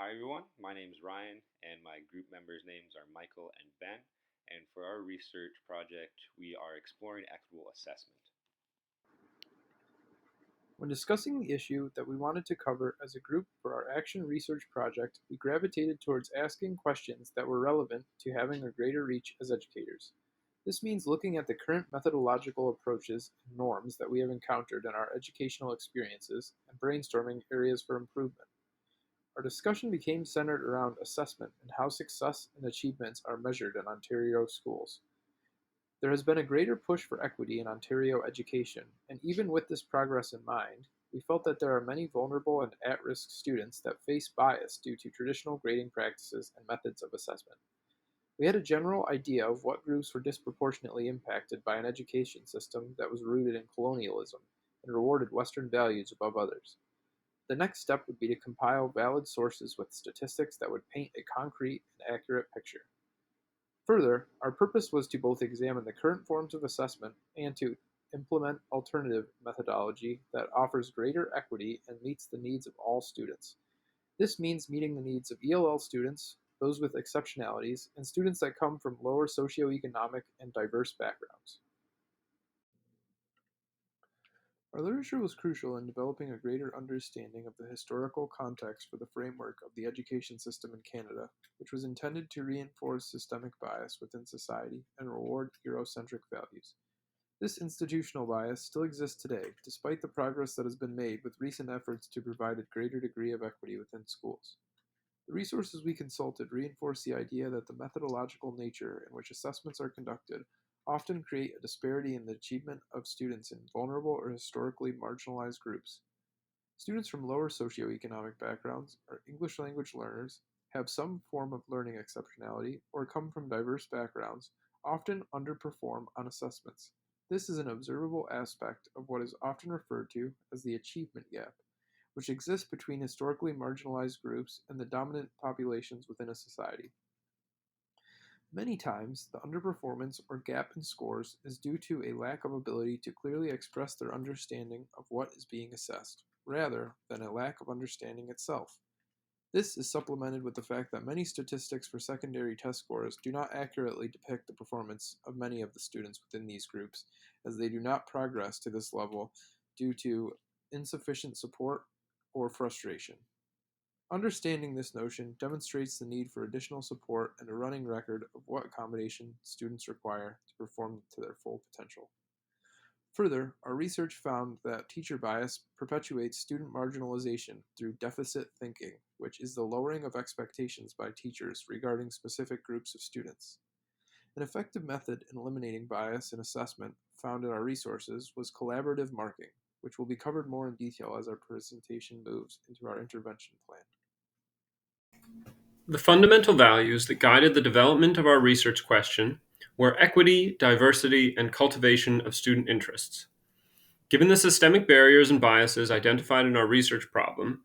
Hi everyone, my name is Ryan and my group members' names are Michael and Ben. And for our research project, we are exploring equitable assessment. When discussing the issue that we wanted to cover as a group for our action research project, we gravitated towards asking questions that were relevant to having a greater reach as educators. This means looking at the current methodological approaches and norms that we have encountered in our educational experiences and brainstorming areas for improvement. Our discussion became centered around assessment and how success and achievements are measured in Ontario schools. There has been a greater push for equity in Ontario education, and even with this progress in mind, we felt that there are many vulnerable and at risk students that face bias due to traditional grading practices and methods of assessment. We had a general idea of what groups were disproportionately impacted by an education system that was rooted in colonialism and rewarded Western values above others. The next step would be to compile valid sources with statistics that would paint a concrete and accurate picture. Further, our purpose was to both examine the current forms of assessment and to implement alternative methodology that offers greater equity and meets the needs of all students. This means meeting the needs of ELL students, those with exceptionalities, and students that come from lower socioeconomic and diverse backgrounds. Our literature was crucial in developing a greater understanding of the historical context for the framework of the education system in Canada, which was intended to reinforce systemic bias within society and reward Eurocentric values. This institutional bias still exists today, despite the progress that has been made with recent efforts to provide a greater degree of equity within schools. The resources we consulted reinforce the idea that the methodological nature in which assessments are conducted often create a disparity in the achievement of students in vulnerable or historically marginalized groups. Students from lower socioeconomic backgrounds or English language learners have some form of learning exceptionality or come from diverse backgrounds often underperform on assessments. This is an observable aspect of what is often referred to as the achievement gap, which exists between historically marginalized groups and the dominant populations within a society. Many times, the underperformance or gap in scores is due to a lack of ability to clearly express their understanding of what is being assessed, rather than a lack of understanding itself. This is supplemented with the fact that many statistics for secondary test scores do not accurately depict the performance of many of the students within these groups, as they do not progress to this level due to insufficient support or frustration. Understanding this notion demonstrates the need for additional support and a running record of what accommodation students require to perform to their full potential. Further, our research found that teacher bias perpetuates student marginalization through deficit thinking, which is the lowering of expectations by teachers regarding specific groups of students. An effective method in eliminating bias in assessment found in our resources was collaborative marking, which will be covered more in detail as our presentation moves into our intervention plan. The fundamental values that guided the development of our research question were equity, diversity, and cultivation of student interests. Given the systemic barriers and biases identified in our research problem,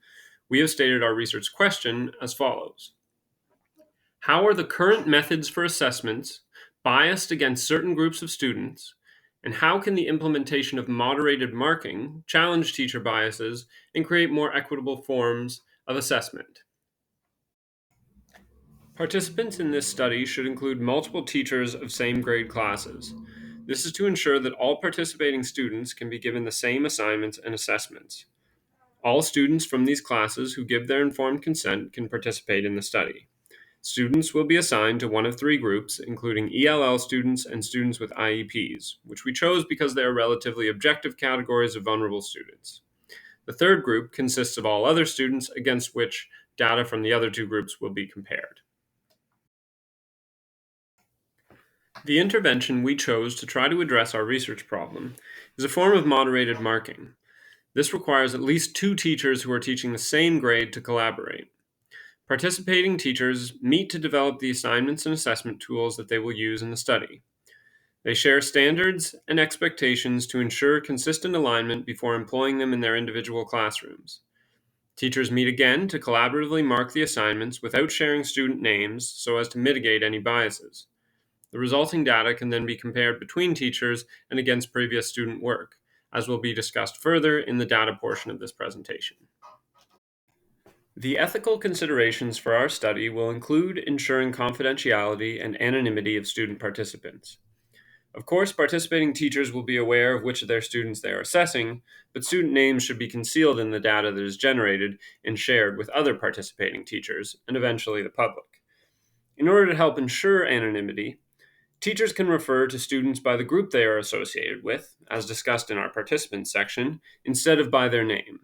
we have stated our research question as follows. How are the current methods for assessments biased against certain groups of students, and how can the implementation of moderated marking challenge teacher biases and create more equitable forms of assessment? Participants in this study should include multiple teachers of same grade classes. This is to ensure that all participating students can be given the same assignments and assessments. All students from these classes who give their informed consent can participate in the study. Students will be assigned to one of three groups, including ELL students and students with IEPs, which we chose because they are relatively objective categories of vulnerable students. The third group consists of all other students against which data from the other two groups will be compared. The intervention we chose to try to address our research problem is a form of moderated marking. This requires at least two teachers who are teaching the same grade to collaborate. Participating teachers meet to develop the assignments and assessment tools that they will use in the study. They share standards and expectations to ensure consistent alignment before employing them in their individual classrooms. Teachers meet again to collaboratively mark the assignments without sharing student names so as to mitigate any biases. The resulting data can then be compared between teachers and against previous student work, as will be discussed further in the data portion of this presentation. The ethical considerations for our study will include ensuring confidentiality and anonymity of student participants. Of course, participating teachers will be aware of which of their students they are assessing, but student names should be concealed in the data that is generated and shared with other participating teachers, and eventually the public. In order to help ensure anonymity, teachers can refer to students by the group they are associated with, as discussed in our participants section, instead of by their name.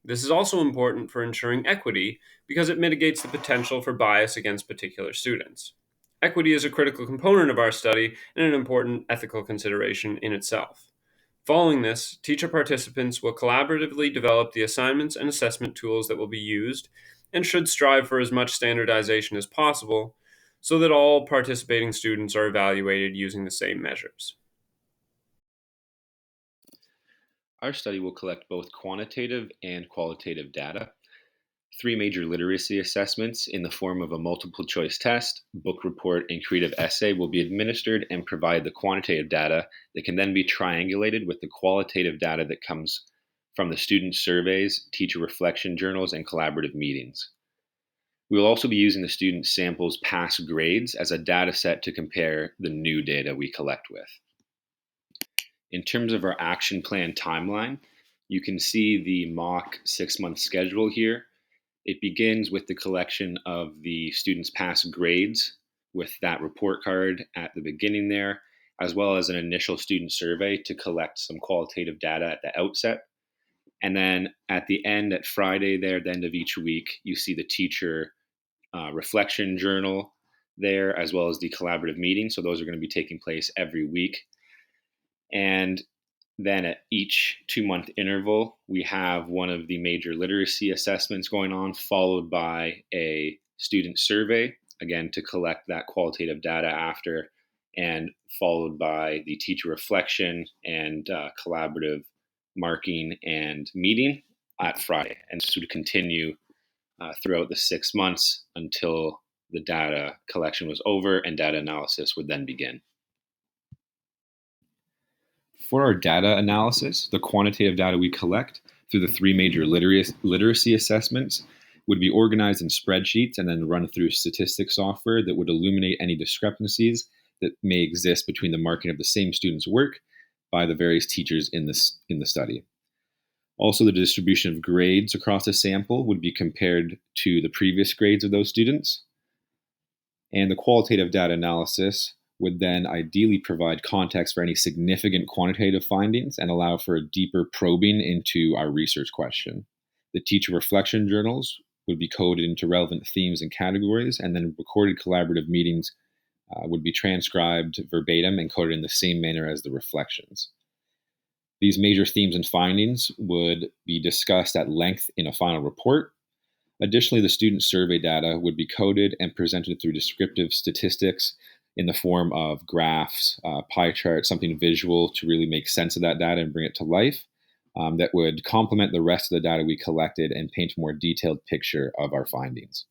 This is also important for ensuring equity because it mitigates the potential for bias against particular students. Equity is a critical component of our study and an important ethical consideration in itself. Following this, teacher participants will collaboratively develop the assignments and assessment tools that will be used and should strive for as much standardization as possible so that all participating students are evaluated using the same measures. Our study will collect both quantitative and qualitative data. 3 major literacy assessments in the form of a multiple choice test, book report, and creative essay will be administered and provide the quantitative data that can then be triangulated with the qualitative data that comes from the student surveys, teacher reflection journals, and collaborative meetings. We will also be using the student samples' past grades as a data set to compare the new data we collect with. In terms of our action plan timeline, you can see the mock 6-month schedule here. It begins with the collection of the students' past grades with that report card at the beginning there, as well as an initial student survey to collect some qualitative data at the outset. And then at the end, at Friday there, at the end of each week, you see the teacher reflection journal there, as well as the collaborative meeting. So those are going to be taking place every week. And then at each 2-month interval, we have one of the major literacy assessments going on, followed by a student survey, again, to collect that qualitative data after, and followed by the teacher reflection and collaborative marking and meeting at Friday. And this would continue throughout the 6 months until the data collection was over and data analysis would then begin. For our data analysis, the quantitative data we collect through the 3 major literacy assessments would be organized in spreadsheets and then run through statistics software that would illuminate any discrepancies that may exist between the marking of the same student's work by the various teachers in the study. Also, the distribution of grades across a sample would be compared to the previous grades of those students. And the qualitative data analysis would then ideally provide context for any significant quantitative findings and allow for a deeper probing into our research question. The teacher reflection journals would be coded into relevant themes and categories, and then recorded collaborative meetings would be transcribed verbatim and coded in the same manner as the reflections. These major themes and findings would be discussed at length in a final report. Additionally, the student survey data would be coded and presented through descriptive statistics in the form of graphs, pie charts, something visual to really make sense of that data and bring it to life, that would complement the rest of the data we collected and paint a more detailed picture of our findings.